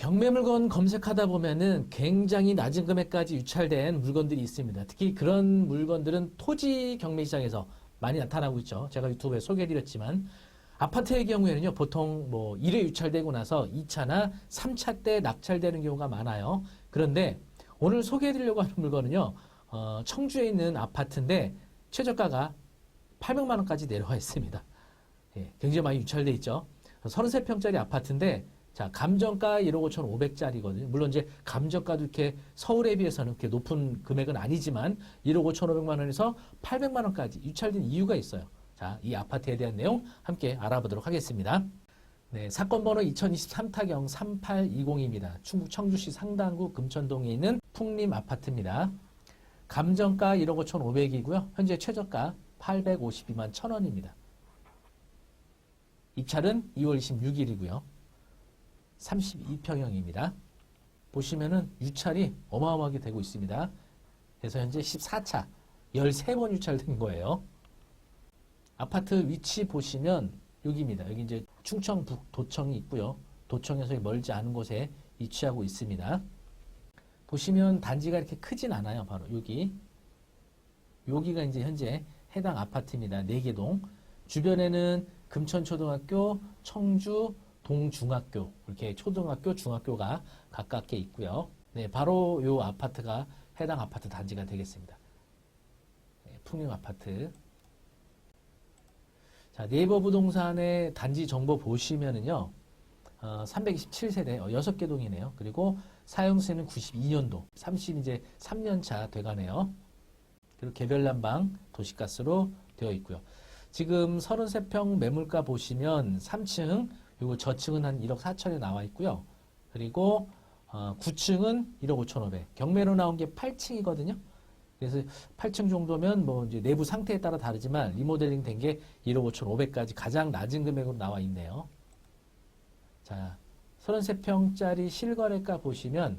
경매물건 검색하다 보면은 굉장히 낮은 금액까지 유찰된 물건들이 있습니다. 특히 그런 물건들은 토지 경매시장에서 많이 나타나고 있죠. 제가 유튜브에 소개해드렸지만 아파트의 경우에는요, 보통 뭐 1회 유찰되고 나서 2차나 3차 때 낙찰되는 경우가 많아요. 그런데 오늘 소개해드리려고 하는 물건은요, 청주에 있는 아파트인데 최저가가 800만 원까지 내려와 있습니다. 예, 굉장히 많이 유찰돼 있죠. 33평짜리 아파트인데, 자, 감정가 1억 5,500짜리거든요. 물론 이제 감정가도 이렇게 서울에 비해서는 그렇게 높은 금액은 아니지만 1억 5,500만 원에서 800만 원까지 유찰된 이유가 있어요. 자, 이 아파트에 대한 내용 함께 알아보도록 하겠습니다. 네, 사건 번호 2023타경 3820입니다. 충북 청주시 상당구 금천동에 있는 풍림 아파트입니다. 감정가 1억 5,500이고요. 현재 최저가 852만 1,000원입니다. 입찰은 2월 26일이고요. 32평형입니다. 보시면은 유찰이 어마어마하게 되고 있습니다. 그래서 현재 14차, 13번 유찰된 거예요. 아파트 위치 보시면 여기입니다. 여기 이제 충청북 도청이 있고요. 도청에서 멀지 않은 곳에 위치하고 있습니다. 보시면 단지가 이렇게 크진 않아요. 바로 여기가 이제 현재 해당 아파트입니다. 4개 동. 주변에는 금천초등학교, 청주 동중학교, 이렇게 초등학교, 중학교가 가깝게 있고요. 네, 바로 요 아파트가 해당 아파트 단지가 되겠습니다. 네, 풍림 아파트. 자, 네이버 부동산의 단지 정보 보시면은요, 327세대, 6개 동이네요. 그리고 사용세는 92년도, 이제 3년차 돼가네요. 그리고 개별 난방, 도시가스로 되어 있고요. 지금 33평 매물가 보시면 3층, 요거 저층은 한 1억 4천에 나와 있고요. 그리고 9층은 1억 5,500. 경매로 나온 게 8층이거든요. 그래서 8층 정도면 뭐 이제 내부 상태에 따라 다르지만 리모델링 된 게 1억 5,500까지 가장 낮은 금액으로 나와 있네요. 자, 33평짜리 실거래가 보시면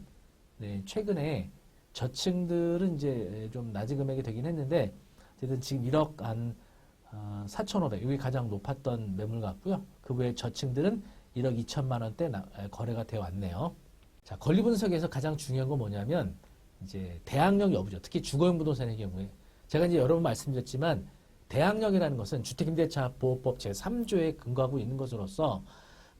네, 최근에 저층들은 이제 좀 낮은 금액이 되긴 했는데 어쨌든 지금 1억 한 4,500, 이게 가장 높았던 매물 같고요. 그 외에 저층들은 1억 2천만 원대 거래가 되어 왔네요. 자, 권리 분석에서 가장 중요한 건 뭐냐면 이제 대항력 여부죠. 특히 주거용 부동산의 경우에 제가 이제 여러 번 말씀드렸지만 대항력이라는 것은 주택임대차 보호법 제3조에 근거하고 있는 것으로서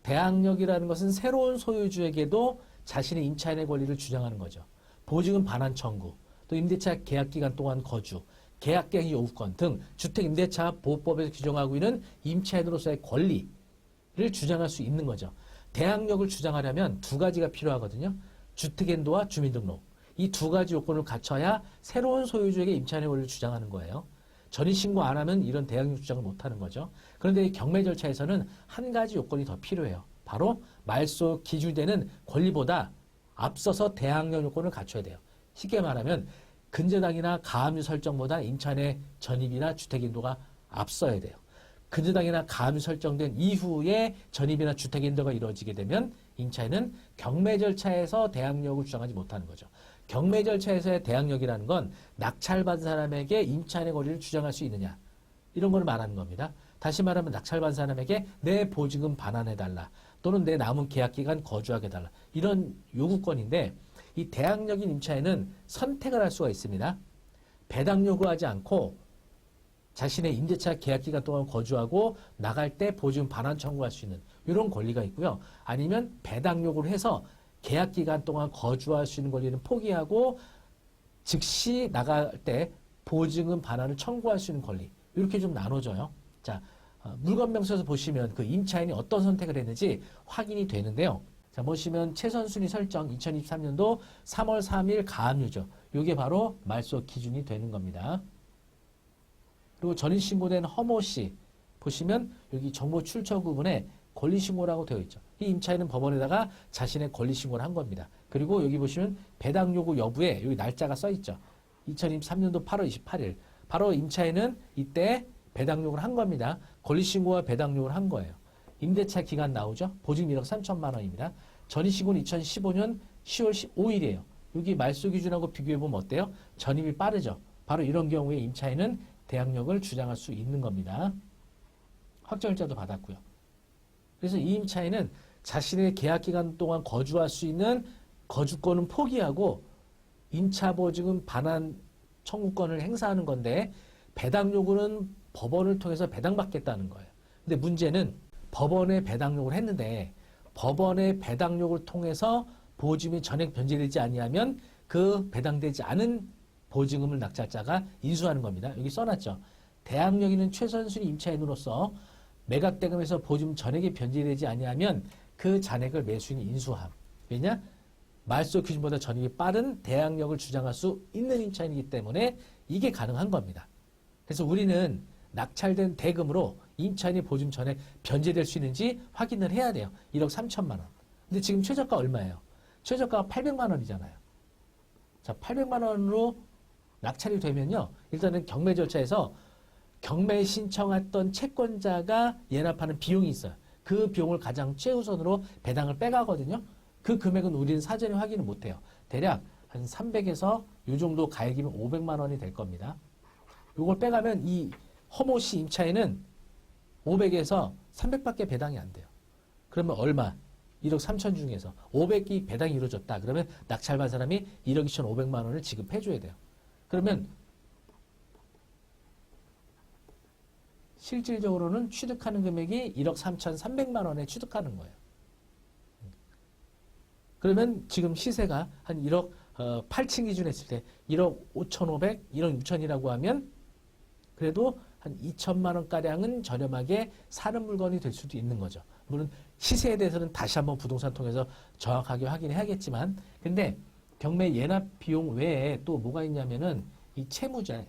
대항력이라는 것은 새로운 소유주에게도 자신의 임차인의 권리를 주장하는 거죠. 보증은 반환 청구, 또 임대차 계약 기간 동안 거주, 계약갱이 요구권 등 주택임대차 보호법에서 규정하고 있는 임차인으로서의 권리를 주장할 수 있는 거죠. 대항력을 주장하려면 두 가지가 필요하거든요. 주택인도와 주민등록. 이 두 가지 요건을 갖춰야 새로운 소유주에게 임차인의 권리를 주장하는 거예요. 전입신고 안 하면 이런 대항력 주장을 못하는 거죠. 그런데 이 경매 절차에서는 한 가지 요건이 더 필요해요. 바로 말소 기준되는 권리보다 앞서서 대항력 요건을 갖춰야 돼요. 쉽게 말하면 근저당이나 가압류 설정보다 임차인의 전입이나 주택인도가 앞서야 돼요. 근저당이나 가압류 설정된 이후에 전입이나 주택인도가 이루어지게 되면 임차인은 경매 절차에서 대항력을 주장하지 못하는 거죠. 경매 절차에서의 대항력이라는 건 낙찰받은 사람에게 임차인의 권리를 주장할 수 있느냐, 이런 걸 말하는 겁니다. 다시 말하면 낙찰받은 사람에게 내 보증금 반환해달라, 또는 내 남은 계약기간 거주하게 해달라, 이런 요구권인데 이 대항력인 임차인은 선택을 할 수가 있습니다. 배당 요구하지 않고 자신의 임대차 계약기간 동안 거주하고 나갈 때 보증 반환 청구할 수 있는 이런 권리가 있고요. 아니면 배당 요구를 해서 계약기간 동안 거주할 수 있는 권리는 포기하고 즉시 나갈 때 보증금 반환을 청구할 수 있는 권리, 이렇게 좀 나눠져요. 자, 물건명세에서 보시면 그 임차인이 어떤 선택을 했는지 확인이 되는데요. 자, 보시면 최선순위 설정 2023년도 3월 3일 가압류죠. 이게 바로 말소 기준이 되는 겁니다. 그리고 전입신고된 허모씨 보시면 여기 정보 출처 부분에 권리신고라고 되어 있죠. 이 임차인은 법원에다가 자신의 권리신고를 한 겁니다. 그리고 여기 보시면 배당 요구 여부에 여기 날짜가 써 있죠. 2023년도 8월 28일. 바로 임차인은 이때 배당 요구를 한 겁니다. 권리신고와 배당 요구를 한 거예요. 임대차 기간 나오죠. 보증 1억 3천만 원입니다. 전입신고는 2015년 10월 15일이에요. 여기 말소 기준하고 비교해보면 어때요? 전입이 빠르죠. 바로 이런 경우에 임차인은 대항력을 주장할 수 있는 겁니다. 확정일자도 받았고요. 그래서 이 임차인은 자신의 계약 기간 동안 거주할 수 있는 거주권은 포기하고 임차보증금 반환 청구권을 행사하는 건데 배당 요구는 법원을 통해서 배당받겠다는 거예요. 근데 문제는 법원에 배당 요구를 했는데 법원의 배당 요구를 통해서 보증금이 전액 변제되지 아니하면 그 배당되지 않은 보증금을 낙찰자가 인수하는 겁니다. 여기 써놨죠. 대항력 있는 최선순위 임차인으로서 매각대금에서 보증금 전액이 변제되지 아니하면 그 잔액을 매수인이 인수함. 왜냐? 말소 기준보다 전액이 빠른 대항력을 주장할 수 있는 임차인이기 때문에 이게 가능한 겁니다. 그래서 우리는 낙찰된 대금으로 임차인이 보증금 전액 변제될 수 있는지 확인을 해야 돼요. 1억 3천만 원. 근데 지금 최저가 얼마예요? 최저가가 800만 원이잖아요. 자, 800만 원으로 낙찰이 되면요. 일단은 경매 절차에서 경매 신청했던 채권자가 예납하는 비용이 있어요. 그 비용을 가장 최우선으로 배당을 빼가거든요. 그 금액은 우리는 사전에 확인을 못해요. 대략 한 300에서 이 정도 가액이면 500만 원이 될 겁니다. 이걸 빼가면 이 허모 씨 임차인은 500에서 300밖에 배당이 안 돼요. 그러면 얼마? 1억 3천 중에서 500이 배당이 이루어졌다. 그러면 낙찰받은 사람이 1억 2,500만 원을 지급해줘야 돼요. 그러면 실질적으로는 취득하는 금액이 1억 3,300만 원에 취득하는 거예요. 그러면 지금 시세가 한 1억 8층 기준 했을 때 1억 5,500, 1억 6천이라고 하면 그래도 한 2천만 원가량은 저렴하게 사는 물건이 될 수도 있는 거죠. 물론 시세에 대해서는 다시 한번 부동산 통해서 정확하게 확인해야겠지만 근데 경매 예납 비용 외에 또 뭐가 있냐면은 이 채무자,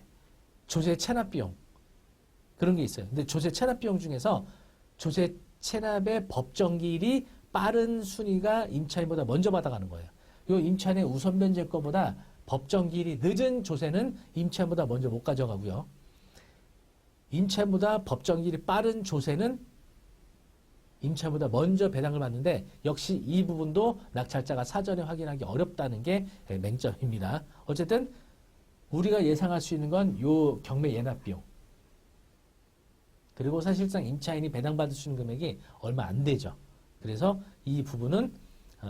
조세 체납 비용 그런 게 있어요. 근데 조세 체납 비용 중에서 조세 체납의 법정기일이 빠른 순위가 임차인보다 먼저 받아가는 거예요. 이 임차인의 우선 변제권보다 법정기일이 늦은 조세는 임차인보다 먼저 못 가져가고요. 임차인보다 법정기일이 빠른 조세는 임차인보다 먼저 배당을 받는데 역시 이 부분도 낙찰자가 사전에 확인하기 어렵다는 게 맹점입니다. 어쨌든 우리가 예상할 수 있는 건 요 경매 예납 비용 그리고 사실상 임차인이 배당받을 수 있는 금액이 얼마 안 되죠. 그래서 이 부분은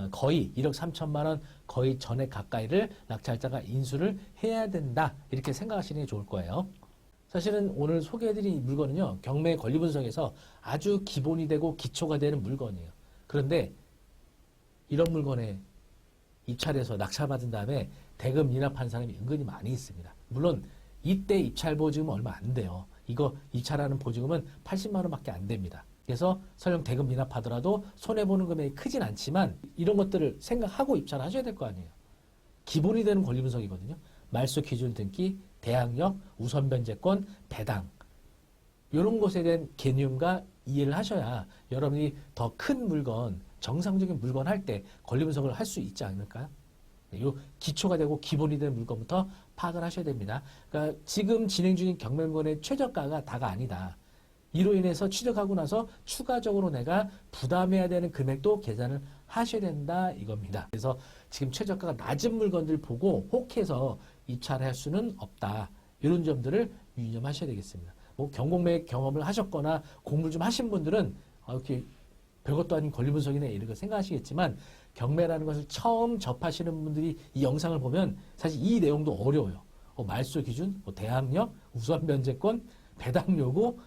거의 1억 3천만 원 거의 전액 가까이를 낙찰자가 인수를 해야 된다. 이렇게 생각하시는 게 좋을 거예요. 사실은 오늘 소개해드린 물건은요. 경매 권리 분석에서 아주 기본이 되고 기초가 되는 물건이에요. 그런데 이런 물건에 입찰해서 낙찰받은 다음에 대금 인합한 사람이 은근히 많이 있습니다. 물론 이때 입찰 보증금은 얼마 안 돼요. 이거 입찰하는 보증금은 80만 원밖에 안 됩니다. 그래서 설령 대금 인합하더라도 손해보는 금액이 크진 않지만 이런 것들을 생각하고 입찰을 하셔야 될 거 아니에요. 기본이 되는 권리 분석이거든요. 말소 기준 등기, 대항력, 우선 변제권, 배당 이런 것에 대한 개념과 이해를 하셔야 여러분이 더 큰 물건, 정상적인 물건 할 때 권리 분석을 할 수 있지 않을까요? 이 기초가 되고 기본이 되는 물건부터 파악을 하셔야 됩니다. 그러니까 지금 진행 중인 경매 물건의 최저가가 다가 아니다. 이로 인해서 취득하고 나서 추가적으로 내가 부담해야 되는 금액도 계산을 하셔야 된다 이겁니다. 그래서 지금 최저가가 낮은 물건들 보고 혹해서 입찰할 수는 없다. 이런 점들을 유념하셔야 되겠습니다. 뭐 경공매 경험을 하셨거나 공부를 좀 하신 분들은 이렇게 별것도 아닌 권리 분석이네 이렇게 생각하시겠지만 경매라는 것을 처음 접하시는 분들이 이 영상을 보면 사실 이 내용도 어려워요. 말소 기준, 대항력, 우선 변제권, 배당 요구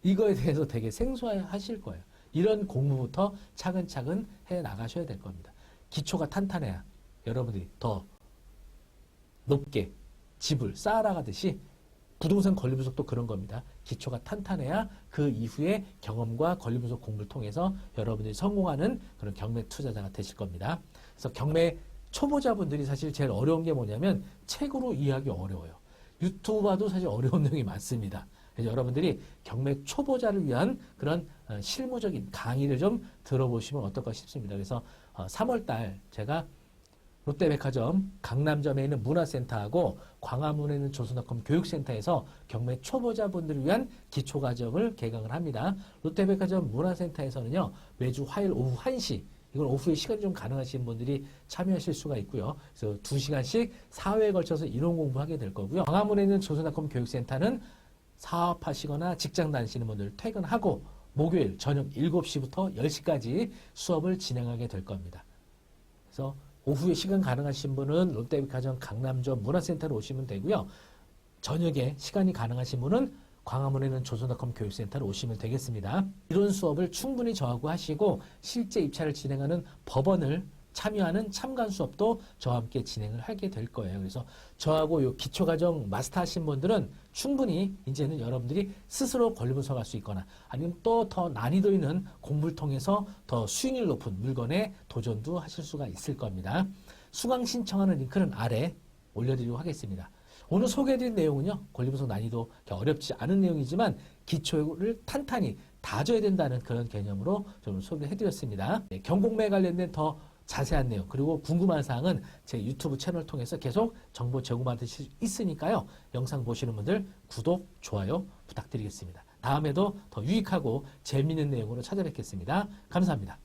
이거에 대해서 되게 생소하실 거예요. 이런 공부부터 차근차근 해 나가셔야 될 겁니다. 기초가 탄탄해야 여러분들이 더 높게 집을 쌓아나가듯이 부동산 권리 분석도 그런 겁니다. 기초가 탄탄해야 그 이후에 경험과 권리 분석 공부를 통해서 여러분들이 성공하는 그런 경매 투자자가 되실 겁니다. 그래서 경매 초보자분들이 사실 제일 어려운 게 뭐냐면 책으로 이해하기 어려워요. 유튜브 봐도 사실 어려운 내용이 많습니다. 그래서 여러분들이 경매 초보자를 위한 그런 실무적인 강의를 좀 들어보시면 어떨까 싶습니다. 그래서 3월달 제가 롯데백화점 강남점에 있는 문화센터하고 광화문에 있는 조선닷컴 교육센터에서 경매 초보자분들을 위한 기초과정을 개강을 합니다. 롯데백화점 문화센터에서는요. 매주 화요일 오후 1시 이건 오후에 시간이 좀 가능하신 분들이 참여하실 수가 있고요. 그래서 2시간씩 4회에 걸쳐서 이론 공부하게 될 거고요. 광화문에 있는 조선닷컴 교육센터는 사업하시거나 직장 다니시는 분들 퇴근하고 목요일 저녁 7시부터 10시까지 수업을 진행하게 될 겁니다. 그래서 오후에 시간 가능하신 분은 롯데백화점 강남점 문화센터로 오시면 되고요. 저녁에 시간이 가능하신 분은 광화문에 있는 조선닷컴 교육센터로 오시면 되겠습니다. 이런 수업을 충분히 저하고 하시고 실제 입찰을 진행하는 법원을 참여하는 참관 수업도 저와 함께 진행을 하게 될 거예요. 그래서 저하고 요 기초과정 마스터하신 분들은 충분히 이제는 여러분들이 스스로 권리분석할 수 있거나 아니면 또 더 난이도 있는 공부를 통해서 더 수익률 높은 물건에 도전도 하실 수가 있을 겁니다. 수강 신청하는 링크는 아래 올려드리도록 하겠습니다. 오늘 소개해드린 내용은요, 권리분석 난이도 어렵지 않은 내용이지만 기초를 탄탄히 다져야 된다는 그런 개념으로 좀 소개해드렸습니다. 네, 경공매에 관련된 더 자세한 내용 그리고 궁금한 사항은 제 유튜브 채널을 통해서 계속 정보 제공받을 수 있으니까요. 영상 보시는 분들 구독, 좋아요 부탁드리겠습니다. 다음에도 더 유익하고 재미있는 내용으로 찾아뵙겠습니다. 감사합니다.